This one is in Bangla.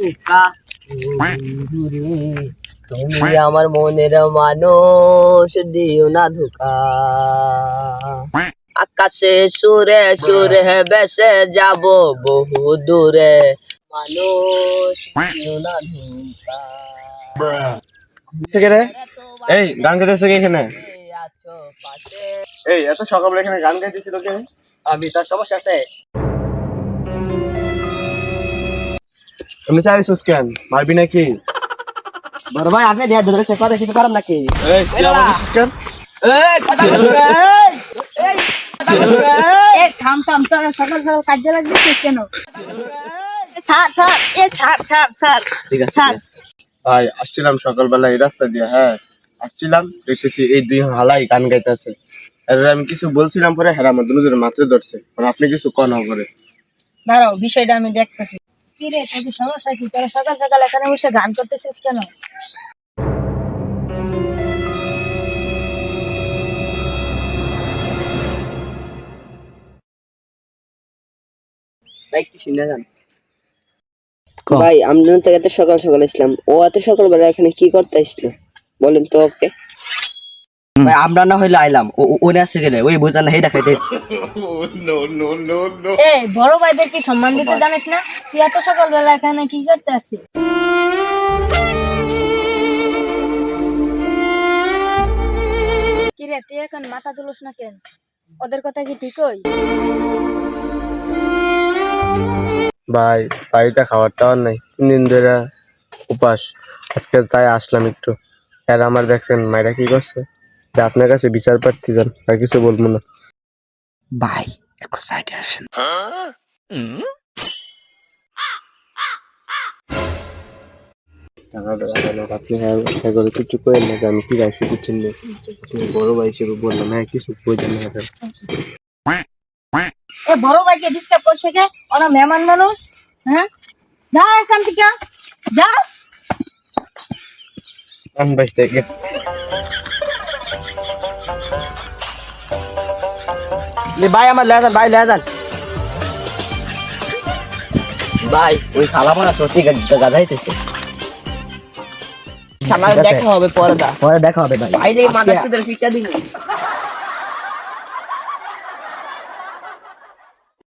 ধোকা বন্ধুরে, তুমি আমার মনের মানুষ, দিও না ধোকা। আকাশে সুরে সুরে ভেসে যাব বহু দূরে, মানুষ দিও না ধোকা। এই গান গাইতেছে কে এখানে? আছো পাশে, এই এত সকালবেলা এখানে গান গাইতেছিল কে? আমি তার সমস্যা আছে। তুমি চাইছিস কেন? মারবি নাকি? বড় ভাই আপনি দেয়া ধরেছে কথা কিছু করার নাকি? এই তুই আমার দিছিস কেন? এই কথা বলবে, এই এ থাম থাম, তোরা সকাল সকাল কাজে লাগছিস কেন? ছাড় ছাড়, ছাড়। ঠিক আছে ভাই, আসছিলাম সকালবেলা এই রাস্তা দিয়ে, হ্যাঁ আসছিলাম, দেখতেছি এই দুই হালাই গান গাইতেছে। এবার আমি কিছু বলছিলাম, পরে হেরা আমার দুজনের মাত্রে ধরছে। মানে আপনি কিছু কন করে দাঁড়াও, বিষয়টা আমি দেখতেছি। কি রে, তোর কি সমস্যা কি? তোরা সকাল সকাল এখানে বসে গান করতেছিস কেন? ভাই কি শুনে যান ভাই, আমি তো এত সকাল সকাল আসলাম, ও এত সকালবেলা এখানে কি করতে আসলো বলেন তো ওকে। ভাই আমরা না হইলে আইলাম, ও আসছে গেলে ওই বোঝা না, হেটা খাইতে। এ বড় ভাইদের কি সম্মান দিতে জানিস না? তুই এত সকালবেলা এখানে কি করতে আসছিস? কি রে, তুই এখন মাথা তুলস না কেন? ওদের কথা কি ঠিক হই? ভাই, বাড়িতে খাবার টাবার নাই, 3 দিন ধরে উপাস। আজকে তাই আসলাম একটু। আর আমার দেখছেন মায়েরা কি করছে, যে আপনার কাছে বিচার প্রার্থী যান, আর কিছু বলবো না। ভাই একটু সাইডে আসেন। টাকাটা লাগানো আপনি হ্যাঁ করে কিছু করেন না, আমি কি গাইছি কিছু নেই। বড় ভাই হিসেবে বললাম, হ্যাঁ কিছু কই দেন না। এ বড় ভাইকে ডিস্টার্ব করছে কে? ওরা মেহমান মানুষ। হ্যাঁ, যা এখান থেকে, যা। আন ভাই থেকে ভাই আমার লেজান, ভাই লেজান। ভাই ওই খালা মারা সত্যি গাধাইতেছে। দেখা হবে পরে, পরে দেখা হবে ভাই। ভাই মাদার সাথে শিক্ষা দিন।